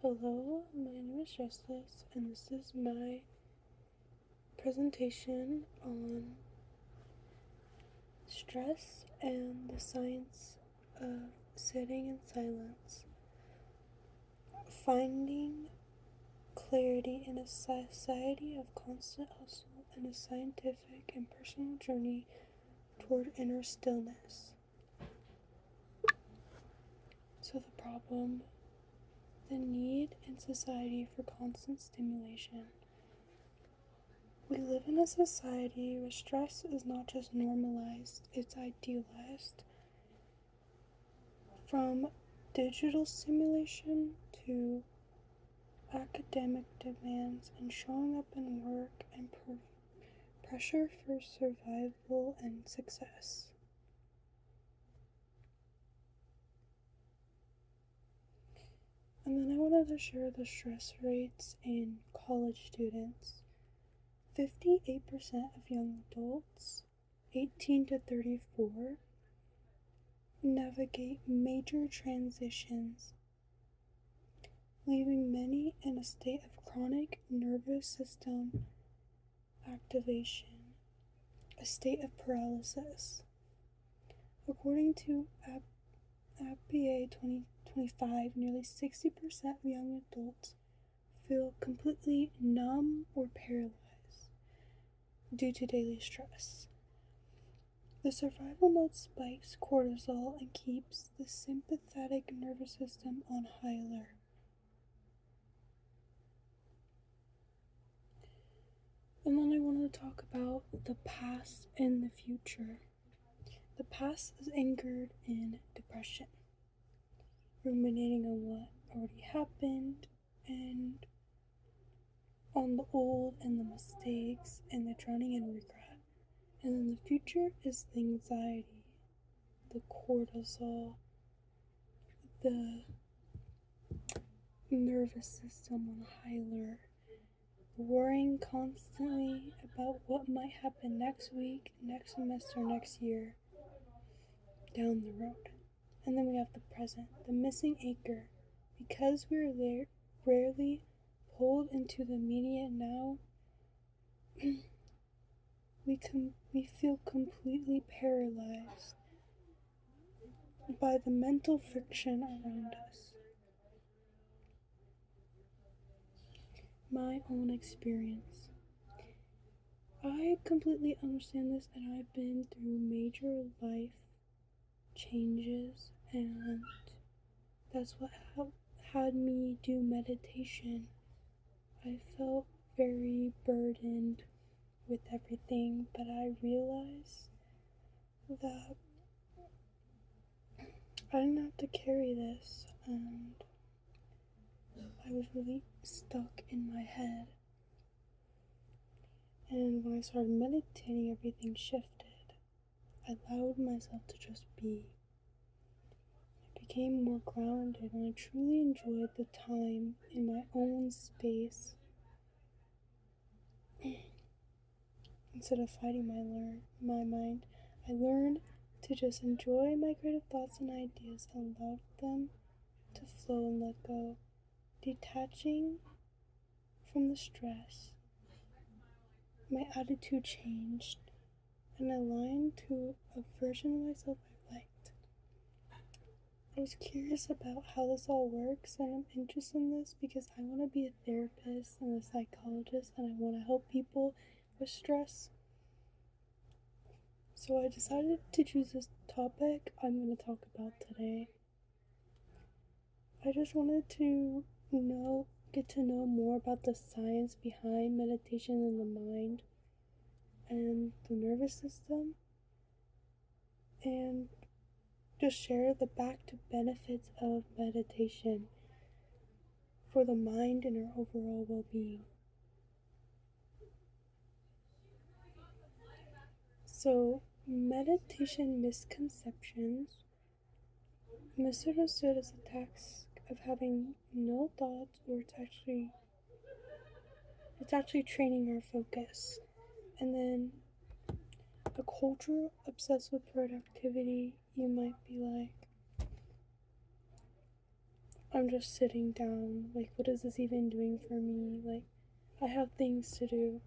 Hello, my name is Justice, and this is my presentation on stress and the science of sitting in silence. Finding clarity in a society of constant hustle and a scientific and personal journey toward inner stillness. So, the problem: the need in society for constant stimulation. We live in a society where stress is not just normalized, it's idealized. From digital stimulation to academic demands and showing up in work and pressure for survival and success. And then I wanted to share the stress rates in college students. 58% of young adults, 18 to 34, navigate major transitions, leaving many in a state of chronic nervous system activation, a state of paralysis. According to APA 2025, nearly 60% of young adults feel completely numb or paralyzed due to daily stress. The survival mode spikes cortisol and keeps the sympathetic nervous system on high alert. And then I want to talk about the past and the future. The past is anchored in depression, ruminating on what already happened and on the old and the mistakes and the drowning in regret. And then the future is the anxiety, the cortisol, the nervous system on high alert, worrying constantly about what might happen next week, next semester, next year, down the road. And then we have the present, the missing anchor. Because we're rarely pulled into the immediate now, we feel completely paralyzed by the mental friction around us. My own experience. I completely understand this, and I've been through major life changes, and that's what had me do meditation. I felt very burdened with everything, but I realized that I didn't have to carry this, and I was really stuck in my head. And when I started meditating, everything shifted. I allowed myself to just be. I became more grounded, and I truly enjoyed the time in my own space instead of fighting my mind. I learned to just enjoy my creative thoughts and ideas and allowed them to flow and let go, detaching from the stress. My attitude changed and aligned to a version of myself I liked. I was curious about how this all works, and I'm interested in this because I want to be a therapist and a psychologist, and I want to help people with stress. So I decided to choose this topic I'm going to talk about today. I just wanted to get to know more about the science behind meditation in the mind and the nervous system, and just share the back to benefits of meditation for the mind and our overall well-being. So, meditation misconceptions. Misunderstood as a task of having no thoughts, or it's actually training our focus. And then a culture obsessed with productivity, you might be like, I'm just sitting down. Like, what is this even doing for me? Like, I have things to do.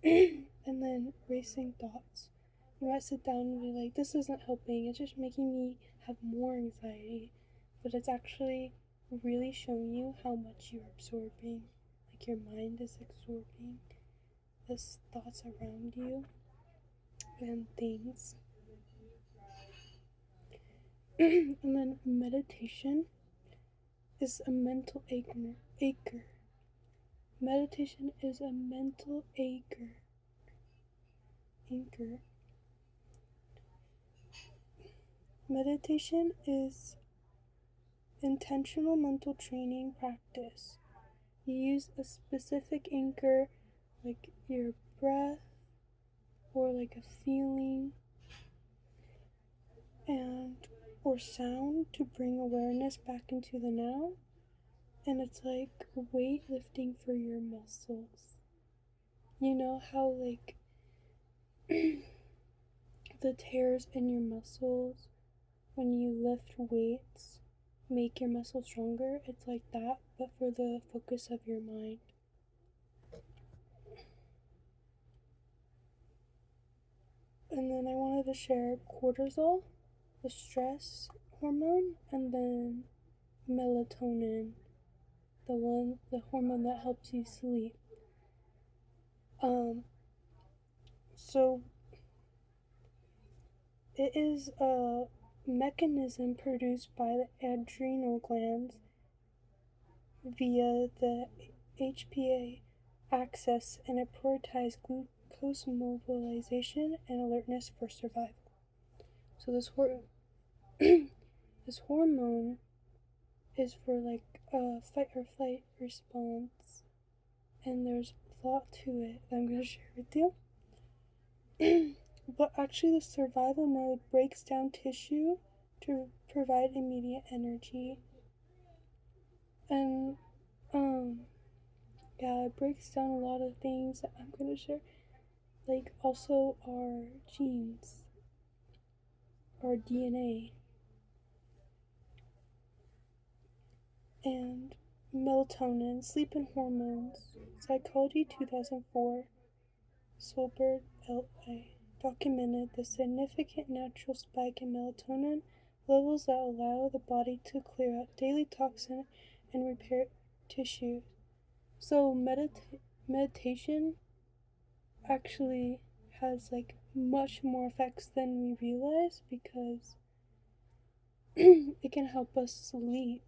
And then racing thoughts. You might sit down and be like, this isn't helping. It's just making me have more anxiety. But it's actually really showing you how much you're absorbing. Like, your mind is absorbing this thoughts around you and things. And then meditation is a mental anchor. Meditation is a mental anchor. Meditation is intentional mental training practice. You use a specific anchor, like your breath or like a feeling or sound, to bring awareness back into the now. And it's like weightlifting for your muscles. You know how like the tears in your muscles when you lift weights make your muscles stronger? It's like that, but for the focus of your mind. And then I wanted to share cortisol, the stress hormone, and then melatonin, the hormone that helps you sleep. So it is a mechanism produced by the adrenal glands via the HPA axis, and it prioritizes glucose mobilization and alertness for survival. So this hormone is for like a fight or flight response, and there's a lot to it that I'm going to share with you. But actually, the survival mode breaks down tissue to provide immediate energy. And yeah, it breaks down a lot of things that I'm going to share, like also our genes, our DNA. And melatonin, sleep and hormones. Psychology 2004, Solberg L.A. documented the significant natural spike in melatonin levels that allow the body to clear out daily toxin and repair tissues. So meditation actually has like much more effects than we realize, because it can help us sleep.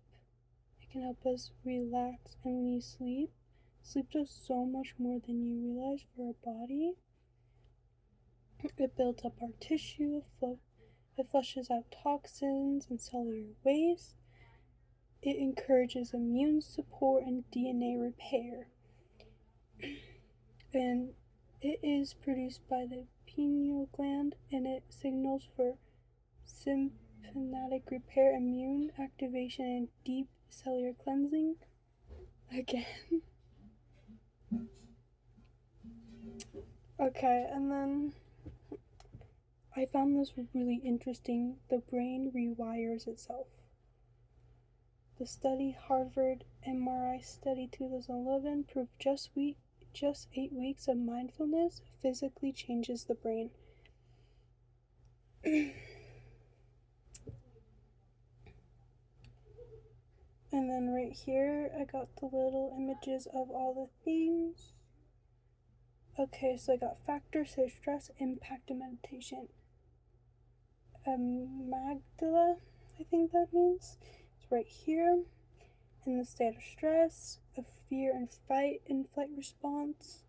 It can help us relax, and when you sleep does so much more than you realize for our body. It builds up our tissue, it flushes out toxins and cellular waste. It encourages immune support and DNA repair. And it is produced by the pineal gland, and it signals for sympathetic repair, immune activation, and deep cellular cleansing. Again. Okay, and then I found this really interesting. The brain rewires itself. The study, Harvard MRI study 2011, proved just 8 weeks of mindfulness physically changes the brain. And then right here, I got the little images of all the things. Okay, so I got factors to stress impact and meditation. Amygdala, I think that means. It's right here. In the state of stress, of fear and flight response.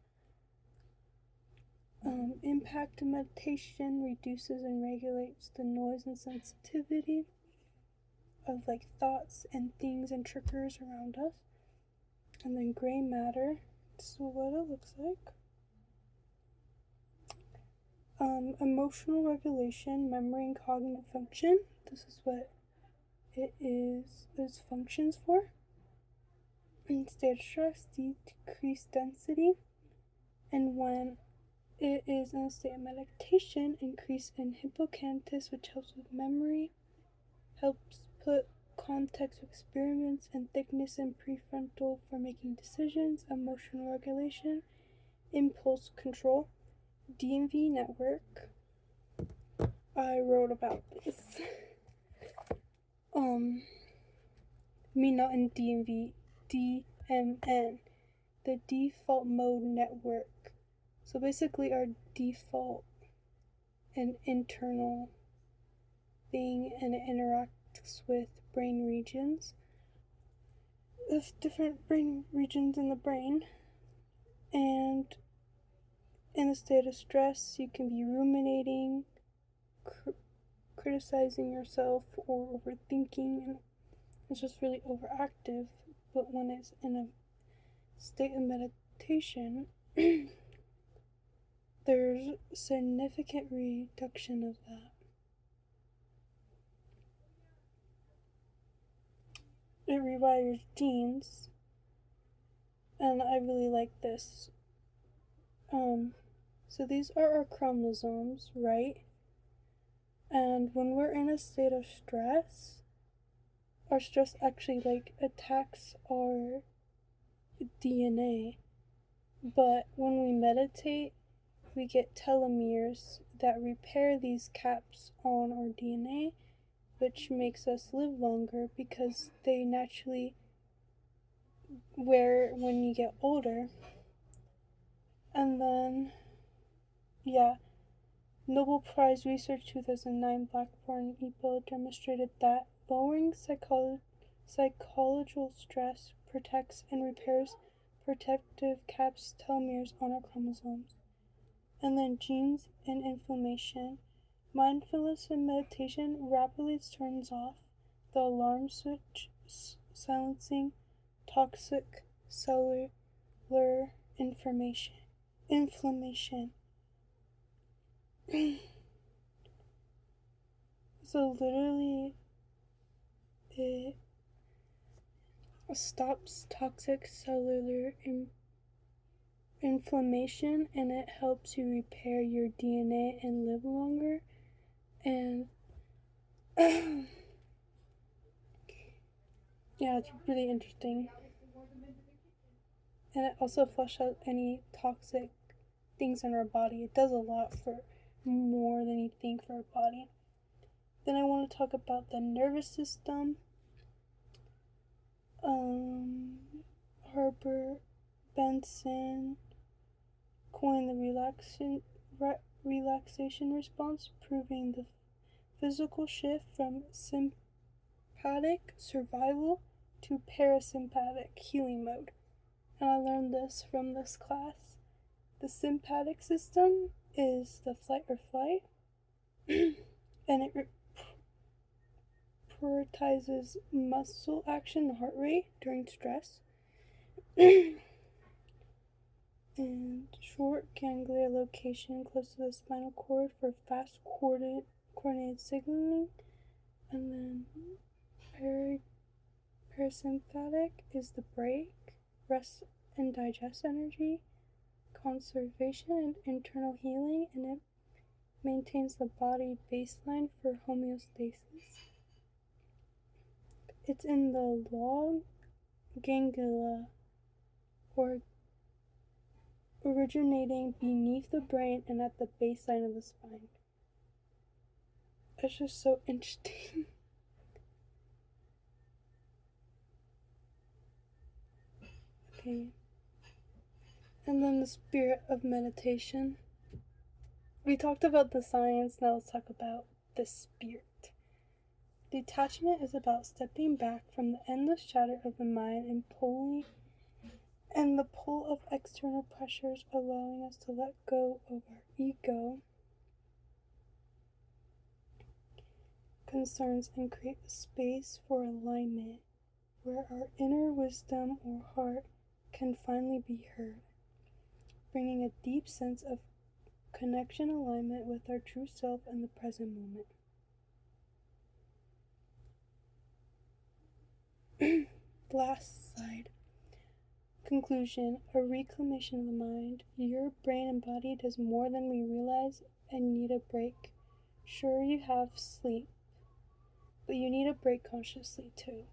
Impact of meditation reduces and regulates the noise and sensitivity of like thoughts and things and triggers around us. And then gray matter, so what it looks like. Emotional regulation, memory, and cognitive function. This is what it functions for. In state of stress, decreased density. And when it is in a state of meditation, increase in hippocampus, which helps with memory, helps put context of experiments and thickness and prefrontal for making decisions, emotional regulation, impulse control, DMV network. I wrote about this. Not in DMV, DMN, the default mode network. So basically our default and internal thing, and it interacts with brain regions. There's different brain regions in the brain, and in a state of stress you can be ruminating, criticizing yourself, or overthinking, and it's just really overactive. But when it's in a state of meditation, there's significant reduction of that. It rewires genes, and I really like this. So these are our chromosomes, right? And when we're in a state of stress, our stress actually attacks our DNA. But when we meditate, we get telomeres that repair these caps on our DNA, which makes us live longer because they naturally wear when you get older. And then, Nobel Prize Research 2009 Blackburn EPO demonstrated that lowering psychological stress protects and repairs protective caps telomeres on our chromosomes. And then genes and inflammation. Mindfulness and meditation rapidly turns off the alarm switch, silencing toxic cellular inflammation. So literally, it stops toxic cellular inflammation, and it helps you repair your DNA and live longer. And it's really interesting. And it also flushes out any toxic things in our body. It does a lot for more than you think for our body. Then I want to talk about the nervous system. Harper Benson coined the relaxation response, proving the physical shift from sympathetic survival to parasympathetic healing mode. And I learned this from this class. The sympathetic system is the flight or flight, and it prioritizes muscle action and heart rate during stress. And short ganglia location close to the spinal cord for fast coordinated signaling. And then parasympathetic is the break, rest and digest energy, conservation and internal healing, and it maintains the body baseline for homeostasis. It's in the long ganglia, or originating beneath the brain and at the baseline of the spine. It's just so interesting. Okay. And then the spirit of meditation. We talked about the science, now let's talk about the spirit. Detachment is about stepping back from the endless chatter of the mind and the pull of external pressures, allowing us to let go of our ego concerns and create a space for alignment where our inner wisdom or heart can finally be heard, bringing a deep sense of connection, alignment with our true self in the present moment. Last slide. Conclusion. A reclamation of the mind. Your brain and body does more than we realize and need a break. Sure, you have sleep, but you need a break consciously too.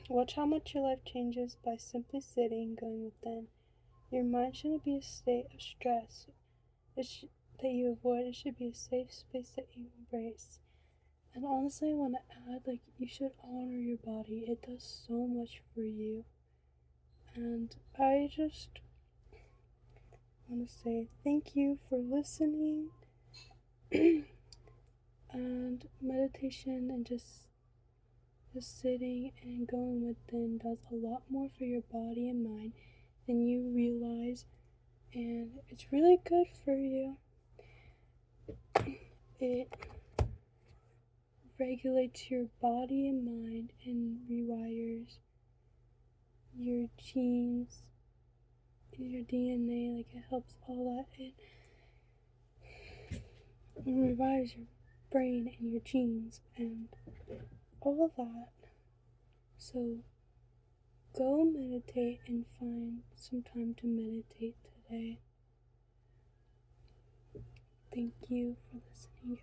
Watch how much your life changes by simply sitting and going within. Your mind shouldn't be a state of stress that you avoid. It should be a safe space that you embrace. And honestly, I want to add, like, you should honor your body. It does so much for you. And I just want to say thank you for listening. And meditation and just sitting and going within does a lot more for your body and mind than you realize, and it's really good for you. It regulates your body and mind and rewires your genes and your DNA. Like, it helps all that. It rewires your brain and your genes and all of that. So go meditate and find some time to meditate today. Thank you for listening.